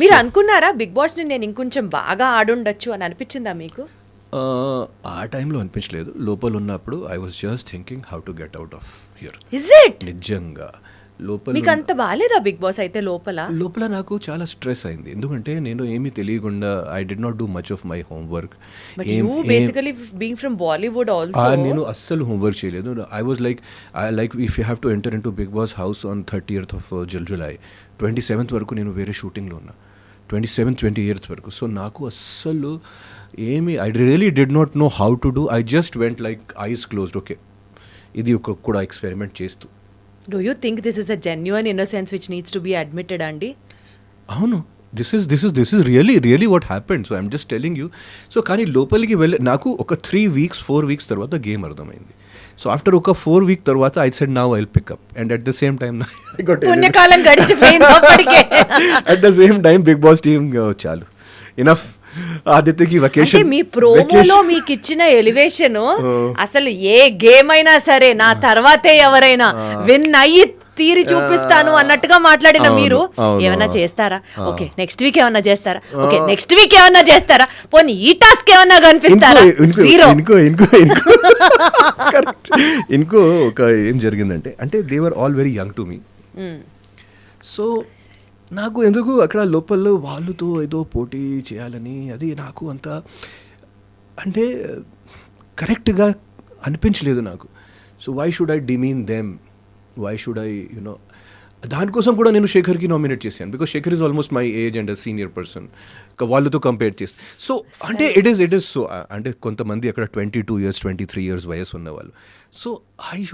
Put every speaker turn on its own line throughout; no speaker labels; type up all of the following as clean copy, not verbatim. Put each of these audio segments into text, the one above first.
మీరు అనుకున్నారా big boss ని నేను ఇంకొంచెం బాగా ఆడుండొచ్చు అని అనిపించిందా మీకు?
ఆ టైంలో అనిపించలేదు. లోపల ఉన్నప్పుడు I was just thinking how to get out of here.
Is it?
నిజంగా లోపల
మీకు అంత బాలేదా బిగ్ బాస్ అయితే?
లోపల నాకు చాలా స్ట్రెస్ అయింది. ఎందుకంటే నేను ఏమీ తెలియకుండా I did not do much of my homework.
But you basically being from Bollywood also.
నేను అస్సలు హోంవర్క్ చేయలేదు. I was like if you have to enter in to Bigg Boss house on 30th of July, 27th వరకు నేను వేరే షూటింగ్లో ఉన్నా. 27th 28th వరకు. So నాకు అస్సలు ఏమి I really did not know how to do. I just went like ice closed. Okay, ఇది ఒక కూడా ఎక్స్పెరిమెంట్ చేస్తూ.
Do you think this is a genuine innocence which needs to be admitted, Andy?
అవును, this is really what happened. So I'm just telling you. So కానీ లోపలికి నాకు ఒక 4 weeks తర్వాత గేమ్ అర్థమైంది. సో ఆఫ్టర్ ఒక 4 week తర్వాత I said now I will pick up. And at the same time
పుణ్యకాలం గడిచిపోయింది అప్పటికే.
At the same time Bigg Boss team చాలు, ఇనఫ్. ఆదిత్యకి వెకేషన్.
మీ ప్రోమోలో మీకు ఇచ్చిన ఎలివేషన్ అసలు ఏ గేమ్ అయినా సరే నా తర్వాతే ఎవరైనా విన్ అయ్యి తీరి చూపిస్తాను అన్నట్టుగా మాట్లాడిన మీరు ఏమన్నా చేస్తారా? ఓకే నెక్స్ట్ వీక్ ఏమన్నా చేస్తారా? ఓకే నెక్స్ట్ వీక్ ఏమన్నా చేస్తారా? పోనీ ఈ టాస్క్ ఏమన్నా కనిపిస్తారా? జీరో.
ఇంకో ఒక ఏం జరిగిందంటే, అంటే they were all very young to me. So నాకు ఎందుకు అక్కడ లోపల వాళ్ళతో ఏదో పోటీ చేయాలని అది నాకు అంత అంటే కరెక్ట్గా అనిపించలేదు నాకు. So why should I demean them, why should I you know. దానికోసం కూడా నేను శేఖర్కి నామినేట్ చేశాను. Because Shekhar is almost my age and senior person. వాళ్ళతో కంపేర్ చేసి. సో అంటే ఇట్ ఈస్ సో అంటే కొంతమంది అక్కడ 22 years 23 years వయసు ఉన్నవాళ్ళు. So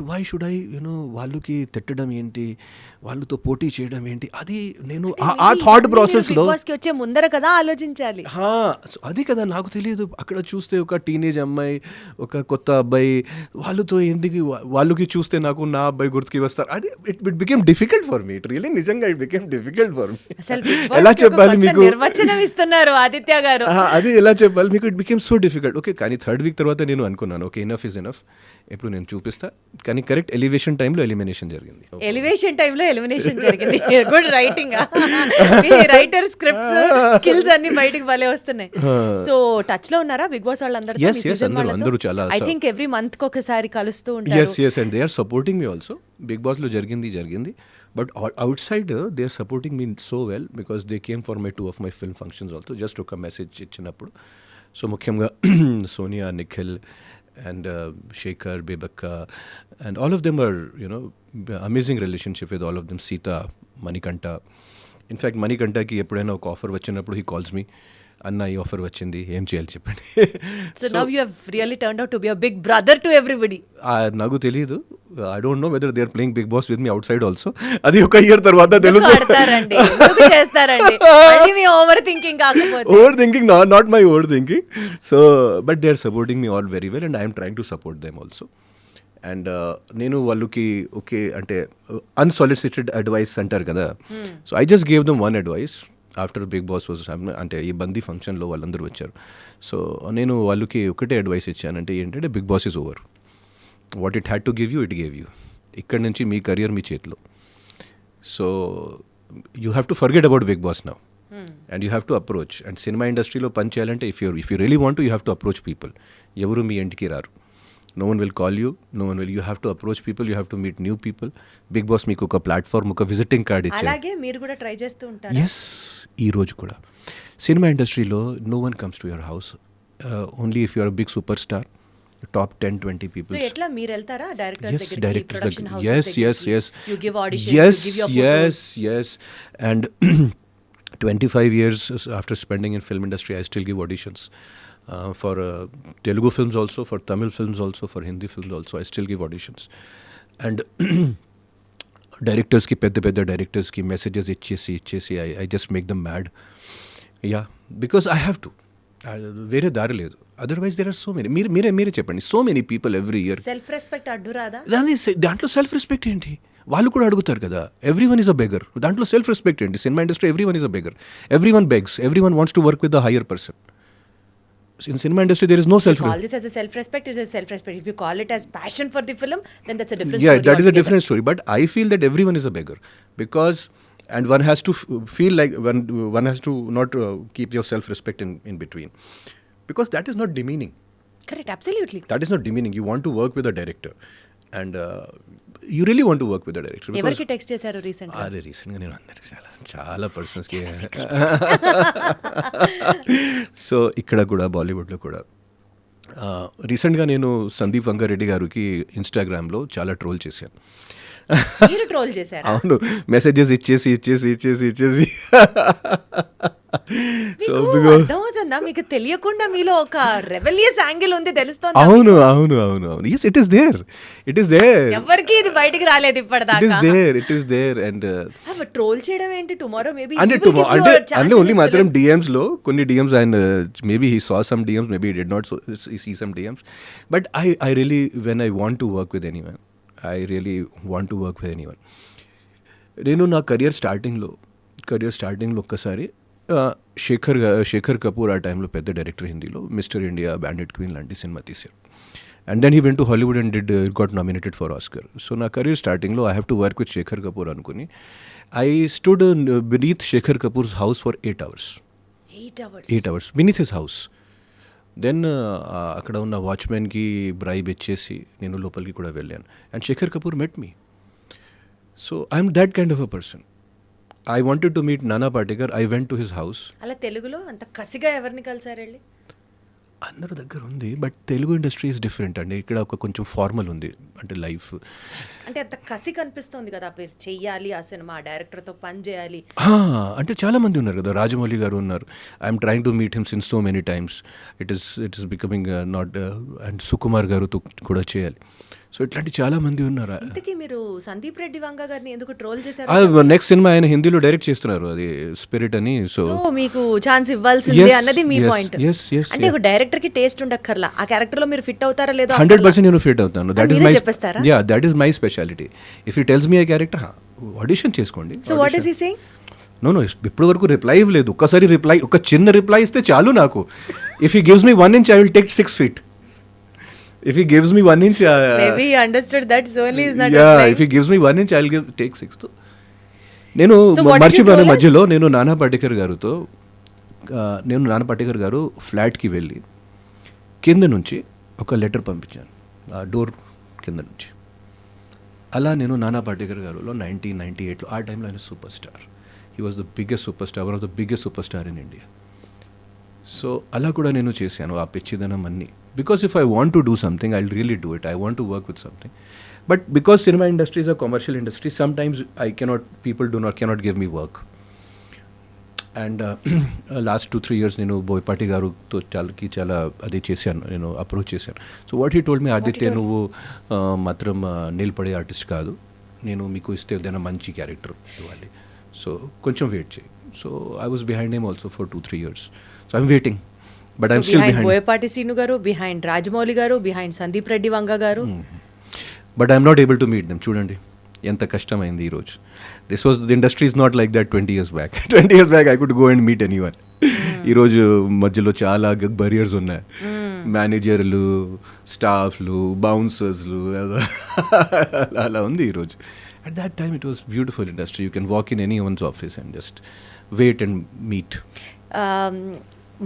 why should I you know వాళ్ళకి తిట్టడం ఏంటి, వాళ్ళతో పోటీ చేయడం ఏంటి, అది నేను ఆ థాట్ ప్రాసెస్లో
వచ్చే ముందర కదా ఆలోచించాలి.
అది కదా నాకు తెలియదు. అక్కడ చూస్తే ఒక టీనేజ్ అమ్మాయి, ఒక కొత్త అబ్బాయి, వాళ్ళతో ఎందుకు వాళ్ళకి చూస్తే నాకు నా అబ్బాయి గుర్తుకి వస్తారు. అది it became difficult for me. It really నిజంగా it became difficult for me. ఎలా చెప్పాలి మీకు?
నిర్వచనం ఇస్తున్నారు ఆదిత్య గారు.
అది ఎలా చెప్పాలి మీకు? It became so difficult. Okay, కానీ 3rd week తర్వాత నేను అనుకున్నాను ఓకే ఇనఫ్ ఇస్ ఇనఫ్, ఎప్పుడు నేను చూపిస్తా. కానీ కరెక్ట్ ఎలివేషన్ టైంలో ఎలిమినేషన్ జరిగింది.
Good writing. Writer scripts skills అన్ని బయటికి భలే వస్తున్నాయి. సో టచ్ లో ఉన్నారా బిగ్ బాస్ వాళ్ళందరూ?
అందరూ చాలా.
ఐ థింక్ ఎవ్రీ మంత్ కి ఒకసారి కలుస్తూ ఉంటారు.
yes and they are supporting me also. Bigg Boss లో జరిగింది but outside they are supporting me so well because they came for my 2 of my film functions also. just ఒక మెసేజ్ ఇచ్చినప్పుడు. So ముఖ్యంగా Sonia, Nikhil and Shekhar, Bebakka, and all of them are, you know, amazing relationship with all of them. Sita, Manikanta. In fact, Manikanta ki eppudaina oka offer vachinappudu he calls me, Anna ee offer vachindi, em cheyali cheppandi.
So now you have really turned out to be a big brother to everybody.
Nagu teliyadu. I don't know whether they are playing Big Boss with me outside also. Adi oka year tarvata telusu.
Adtarandi. Enduku chestarandi? Malli me overthinking kaakapothe.
Overthinking, not my overthinking. So but they are supporting me all very well and I am trying to support them also. And నేను వాళ్ళకి okay అంటే unsolicited advice అంటారు కదా. So I just gave them one advice after Bigg Boss was, అంటే ఈ బందీ ఫంక్షన్లో వాళ్ళందరూ వచ్చారు. సో నేను వాళ్ళకి ఒకటే అడ్వైస్ ఇచ్చానంటే ఏంటంటే Bigg Boss is over. What it had to give you it gave you. ఇక్కడ నుంచి మీ కెరియర్ మీ చేతిలో. So you have to forget about Bigg Boss now and you have to approach. And cinema ఇండస్ట్రీలో పని చేయాలంటే if you really want you have to approach people. ఎవరు మీ ఇంటికి రారు. No one will call you, no one will. You have to approach people, you have to meet new people. Big Boss meeku oka platform, oka visiting card ichcharu.
Alage meer kuda try chestu untaru.
Yes, ee roju kuda cinema industry lo no one comes to your house, only if you are a big superstar, top 10-20 people.
So etla meer eltara directors
దగ్గరికి,
production houses
yes
you give auditions, you give your photos.
yes and 25 years after spending in film industry I still give auditions. For Telugu films also, for Tamil films also, for Hindi films also, I still give auditions. And directors ki pedda directors ki messages ichchesi I just make them mad. Yeah, because I have to. వేరే దారి లేదు. Otherwise there are so many. మీరే చెప్పండి, so many people every year.
Self respect అడ్డు రాదా?
దాంట్లో self respect ఏంటి? వాళ్ళు కూడా అడుగుతారు కదా. Everyone is a beggar. దాంట్లో సెల్ఫ్ రెస్పెక్ట్ ఏంటి? Cinema industry everyone is a beggar. Everyone begs. Everyone wants to work with the higher person. In cinema industry there is no self-respect.
Call this as a self-respect is a self-respect. If you call it as passion for the film, then that's a different
story.
Yeah,
that is a different story. But I feel that everyone is a beggar because And one has to feel like one has to not keep your self-respect in between. Because that is not demeaning.
Correct, absolutely.
That is not demeaning. You want to work with a director. And you really want to work with a director.
ఎవరికి text చేశారు recent?
అరే రీసెంట్గా నేను అందరికి చాలా పర్సన్స్కి. So ఇక్కడ కూడా బాలీవుడ్లో కూడా రీసెంట్గా నేను సందీప్ వంగారెడ్డి గారికి ఇన్స్టాగ్రామ్లో చాలా ట్రోల్ చేశాను.
మీరు ట్రోల్ చేశారు?
అవును, మెసేజెస్ ఇచ్చేసి సో
అర్థమవుతుందా మీకు? తెలియకుండా మీలో ఒక రెబెలియస్ యాంగిల్ ఉంది తెలుస్తుంది.
అవును. yes, it is there.
ఎవరికి ఇది బయటికి రాలేదు ఇప్పటిదాకా.
it is there and
troll చేయడం ఏంటి? టుమారో మేబీ
అంటే ఓన్లీ మాత్రం DMs లో కొన్ని DMs and maybe he saw some DMs, maybe he did not see some DMs, but I really, when I want to work with anyone, I really want to work with anyone. నేను నా career స్టార్టింగ్లో ఒక్కసారి శేఖర్ కపూర్ ఆ టైంలో పెద్ద director హిందీలో Mister India, Bandit Queen లాంటి సినిమా తీశారు. And then he went to Hollywood and got nominated for Oscar. So నా కెరీర్ స్టార్టింగ్లో I have to work with Shekhar Kapur అనుకుని I stood beneath Shekhar Kapur's house for 8 hours. 8 hours beneath his house. Then అక్కడ ఉన్న వాచ్మెన్కి bribe ఇచ్చేసి నేను లోపలికి కూడా వెళ్ళాను. And Shekhar Kapur met me. So I'm that kind of a person. I wanted to meet Nana Patekar. I went to his house.
అలా తెలుగులో అంత కసిగా ఎవరిని కలిసారు వెళ్ళి?
అందరి దగ్గర ఉంది, but Telugu industry is different అండి. ఇక్కడ ఒక కొంచెం ఫార్మల్ ఉంది, అంటే లైఫ్
అంటే అంత కసి కనిపిస్తుంది కదా, మీరు చెయ్యాలి ఆ సినిమా, డైరెక్టర్తో పని చేయాలి
అంటే చాలా మంది ఉన్నారు కదా. రాజమౌళి గారు ఉన్నారు. I'm trying to meet him since so many times. It is becoming not. And Sukumar గారుతో కూడా చేయాలి. సో ఇట్లాంటి చాలా మంది ఉన్నారు.
ఇంతకీ మీరు సందీప్ రెడ్డి వంగ గారిని ఎందుకు ట్రోల్ చేశారు?
నెక్స్ట్ సినిమా ఆయన హిందీలో డైరెక్ట్ చేస్తున్నారు, అది స్పిరిట్ అని. సో
మీకు ఛాన్స్ ఇవ్వాల్సిందే అన్నది మీ పాయింట్. అంటే ఒక డైరెక్టర్ కి టేస్ట్ ఉండక్కర్లా, ఆ క్యారెక్టర్ లో మీరు ఫిట్ అవుతారా లేదో
100% నేను ఫిట్ అవుతాను. That is my speciality. If he tells me a character, audition చేసుకోండి.
So what is he saying?
No ఇప్పటి వరకు రిప్లై ఇవ్వలేదు. ఒక్కసారి రిప్లై, ఒక చిన్న రిప్లై ఇస్తే చాలు నాకు. If he gives me 1 inch, I will take 6 feet. If he gives me 1 inch,
maybe he understood that Sony is not.
Yeah, if he gives me 1 inch, I'll take 6. నేను మర్చిపోయాను మధ్యలో. నేను నానా పాటేకర్ గారు ఫ్లాట్కి వెళ్ళి కింద నుంచి ఒక లెటర్ పంపించాను, ఆ డోర్ కింద నుంచి. అలా నేను నానా పాటేకర్ గారులో 1998లో, ఆ టైంలో ఆయన super star. He was the biggest super star, one of the biggest super star in India. So అలా కూడా నేను చేశాను ఆ పిచ్చిదనం అన్నీ. Because if I want to do something, I will really do it. I want to work with something. But because cinema industry is a commercial industry, some times people cannot give me work. And last 2-3 years నేను బోయపాటి గారుతో చాలా అది చేశాను, నేను approach చేశాను. So what he told me, Aditya నువ్వు మాత్రం నిలబడే artist కాదు, నేను మీకు ఇస్తే ఏదైనా మంచి క్యారెక్టర్ ఇవ్వాలి, సో కొంచెం వెయిట్ చేయి. So I was behind him also for 2-3 years. So I'm waiting, but I'm still behind.
Boyapati Seenu గారు, బిహైండ్ రాజమౌళి గారు, బిహైండ్ సందీప్ రెడ్డి వంగ గారు.
But I'm not able to meet them. చూడండి ఎంత కష్టమైంది ఈరోజు. The industry is not like that 20 years back. 20 years back I could go and meet anyone. ఈరోజు మధ్యలో చాలా బరియర్స్ ఉన్నాయి. మేనేజర్లు, స్టాఫ్లు, బౌన్సర్స్లు, అలా ఉంది ఈరోజు. At that time it was beautiful industry. You can walk in anyone's office and just wait and meet.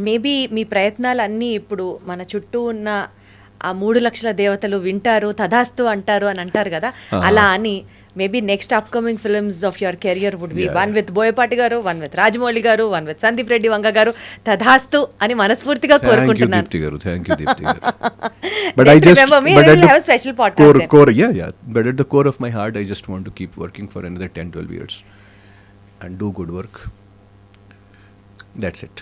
Maybe మీ ప్రయత్నాలన్నీ ఇప్పుడు మన చుట్టూ ఉన్న ఆ 3 లక్షల దేవతలు వింటారు, తదాస్తు అంటారు అని అంటారు కదా, అలా అని maybe next upcoming films of your career would be one with Boyapati గారు, వన్ విత్ రాజమౌళి గారు, వన్ విత్ సందీప్ రెడ్డి వంగ గారు. తదాస్తు అని మనస్ఫూర్తిగా కోరుకుంటున్నాను.
But I just
remember me, I will have a special podcast.
But at the core of my heart, I just want to keep working for another 10-12 years and do good work. That's it.